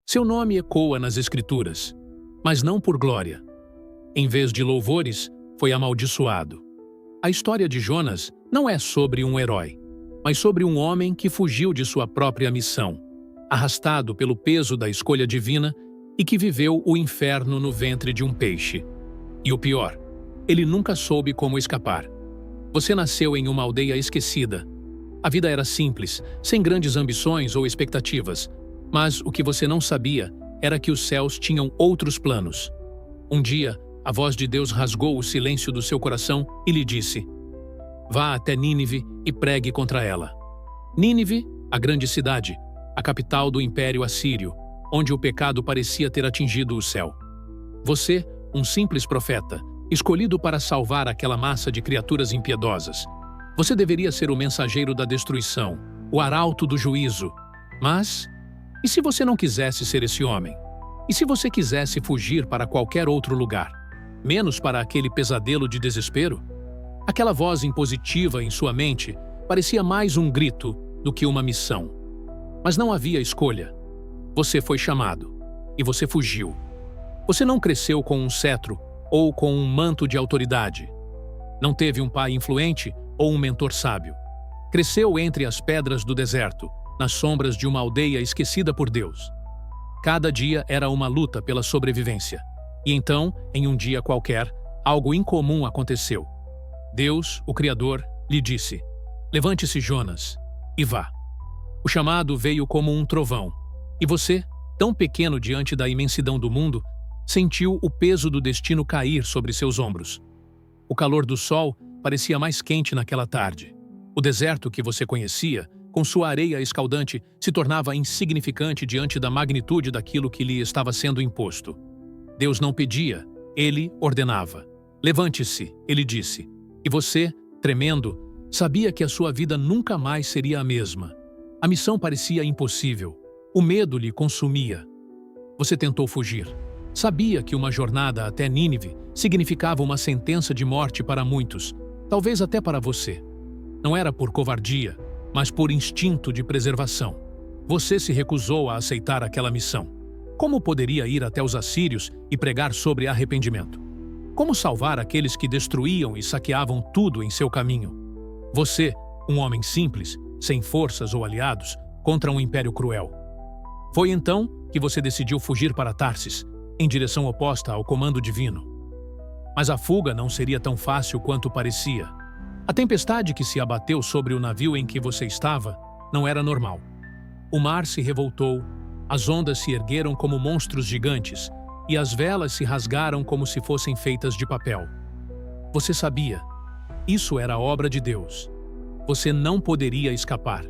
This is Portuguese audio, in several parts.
Seu nome ecoa nas Escrituras, mas não por glória. Em vez de louvores, foi amaldiçoado. A história de Jonas não é sobre um herói, mas sobre um homem que fugiu de sua própria missão, arrastado pelo peso da escolha divina e que viveu o inferno no ventre de um peixe. E o pior, ele nunca soube como escapar. Você nasceu em uma aldeia esquecida. A vida era simples, sem grandes ambições ou expectativas, mas o que você não sabia era que os céus tinham outros planos. Um dia, a voz de Deus rasgou o silêncio do seu coração e lhe disse: vá até Nínive e pregue contra ela. Nínive, a grande cidade, a capital do Império Assírio, onde o pecado parecia ter atingido o céu. Você, um simples profeta, escolhido para salvar aquela massa de criaturas impiedosas. Você deveria ser o mensageiro da destruição, o arauto do juízo. Mas, e se você não quisesse ser esse homem? E se você quisesse fugir para qualquer outro lugar, menos para aquele pesadelo de desespero? Aquela voz impositiva em sua mente parecia mais um grito do que uma missão. Mas não havia escolha. Você foi chamado, e você fugiu. Você não cresceu com um cetro ou com um manto de autoridade. Não teve um pai influente ou um mentor sábio. Cresceu entre as pedras do deserto, nas sombras de uma aldeia esquecida por Deus. Cada dia era uma luta pela sobrevivência. E então, em um dia qualquer, algo incomum aconteceu. Deus, o Criador, lhe disse: levante-se, Jonas, e vá. O chamado veio como um trovão. E você, tão pequeno diante da imensidão do mundo, sentiu o peso do destino cair sobre seus ombros. O calor do sol parecia mais quente naquela tarde. O deserto que você conhecia, com sua areia escaldante, se tornava insignificante diante da magnitude daquilo que lhe estava sendo imposto. Deus não pedia, ele ordenava. Levante-se, ele disse. E você, tremendo, sabia que a sua vida nunca mais seria a mesma. A missão parecia impossível. O medo lhe consumia. Você tentou fugir. Sabia que uma jornada até Nínive significava uma sentença de morte para muitos, talvez até para você. Não era por covardia, mas por instinto de preservação. Você se recusou a aceitar aquela missão. Como poderia ir até os assírios e pregar sobre arrependimento? Como salvar aqueles que destruíam e saqueavam tudo em seu caminho? Você, um homem simples, sem forças ou aliados, contra um império cruel. Foi então que você decidiu fugir para Tarsis, em direção oposta ao comando divino. Mas a fuga não seria tão fácil quanto parecia. A tempestade que se abateu sobre o navio em que você estava não era normal. O mar se revoltou, as ondas se ergueram como monstros gigantes e as velas se rasgaram como se fossem feitas de papel. Você sabia. Isso era obra de Deus. Você não poderia escapar.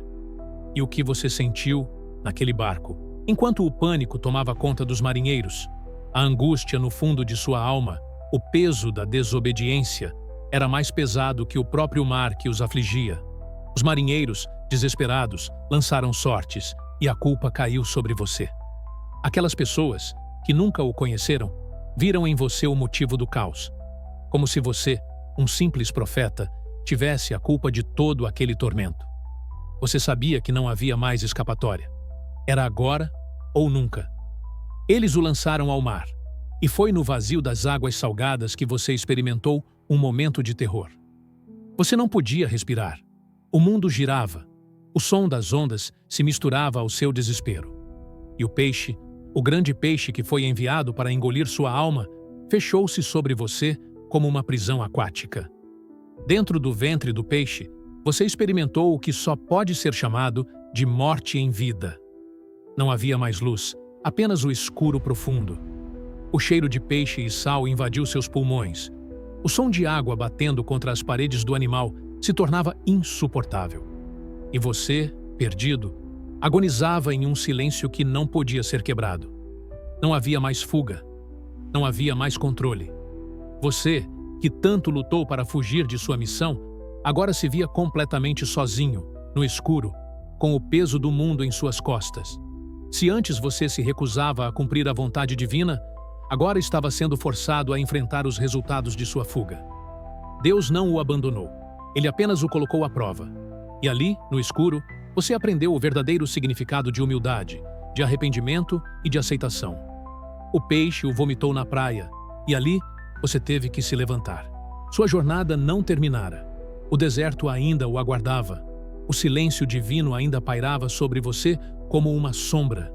E o que você sentiu naquele barco, enquanto o pânico tomava conta dos marinheiros, a angústia no fundo de sua alma, o peso da desobediência, era mais pesado que o próprio mar que os afligia. Os marinheiros, desesperados, lançaram sortes e a culpa caiu sobre você. Aquelas pessoas, que nunca o conheceram, viram em você o motivo do caos. Como se você, um simples profeta, tivesse a culpa de todo aquele tormento. Você sabia que não havia mais escapatória. Era agora ou nunca. Eles o lançaram ao mar, e foi no vazio das águas salgadas que você experimentou um momento de terror. Você não podia respirar. O mundo girava. O som das ondas se misturava ao seu desespero. E o peixe, o grande peixe que foi enviado para engolir sua alma, fechou-se sobre você como uma prisão aquática. Dentro do ventre do peixe, você experimentou o que só pode ser chamado de morte em vida. Não havia mais luz, apenas o escuro profundo. O cheiro de peixe e sal invadiu seus pulmões. O som de água batendo contra as paredes do animal se tornava insuportável. E você, perdido, agonizava em um silêncio que não podia ser quebrado. Não havia mais fuga. Não havia mais controle. Você, que tanto lutou para fugir de sua missão, agora se via completamente sozinho, no escuro, com o peso do mundo em suas costas. Se antes você se recusava a cumprir a vontade divina, agora estava sendo forçado a enfrentar os resultados de sua fuga. Deus não o abandonou. Ele apenas o colocou à prova. E ali, no escuro, você aprendeu o verdadeiro significado de humildade, de arrependimento e de aceitação. O peixe o vomitou na praia, e ali você teve que se levantar. Sua jornada não terminara. O deserto ainda o aguardava. O silêncio divino ainda pairava sobre você como uma sombra.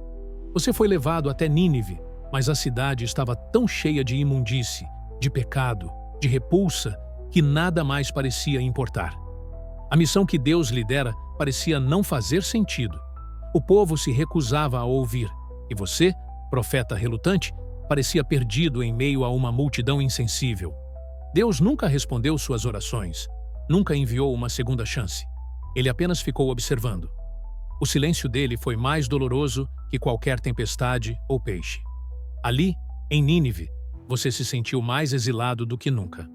Você foi levado até Nínive, mas a cidade estava tão cheia de imundície, de pecado, de repulsa, que nada mais parecia importar. A missão que Deus lhe dera parecia não fazer sentido. O povo se recusava a ouvir, e você, profeta relutante, parecia perdido em meio a uma multidão insensível. Deus nunca respondeu suas orações, nunca enviou uma segunda chance. Ele apenas ficou observando. O silêncio dele foi mais doloroso que qualquer tempestade ou peixe. Ali, em Nínive, você se sentiu mais exilado do que nunca.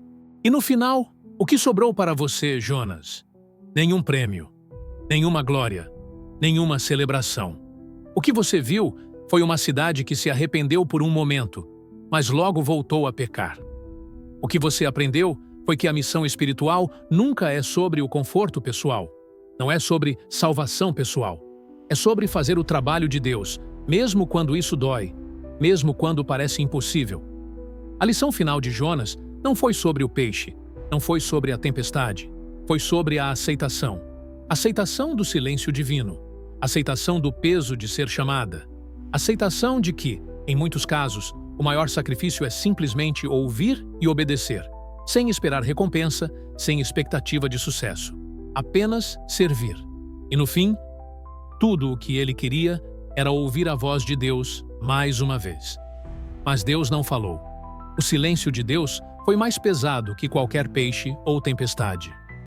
E no final, o que sobrou para você, Jonas? Nenhum prêmio, nenhuma glória, nenhuma celebração. O que você viu foi uma cidade que se arrependeu por um momento, mas logo voltou a pecar. O que você aprendeu foi que a missão espiritual nunca é sobre o conforto pessoal. Não é sobre salvação pessoal. É sobre fazer o trabalho de Deus, mesmo quando isso dói, mesmo quando parece impossível. A lição final de Jonas não foi sobre o peixe, não foi sobre a tempestade, foi sobre a aceitação. Aceitação do silêncio divino, aceitação do peso de ser chamada, aceitação de que, em muitos casos, o maior sacrifício é simplesmente ouvir e obedecer, sem esperar recompensa, sem expectativa de sucesso. Apenas servir. E no fim, tudo o que ele queria era ouvir a voz de Deus mais uma vez. Mas Deus não falou. O silêncio de Deus foi mais pesado que qualquer peixe ou tempestade.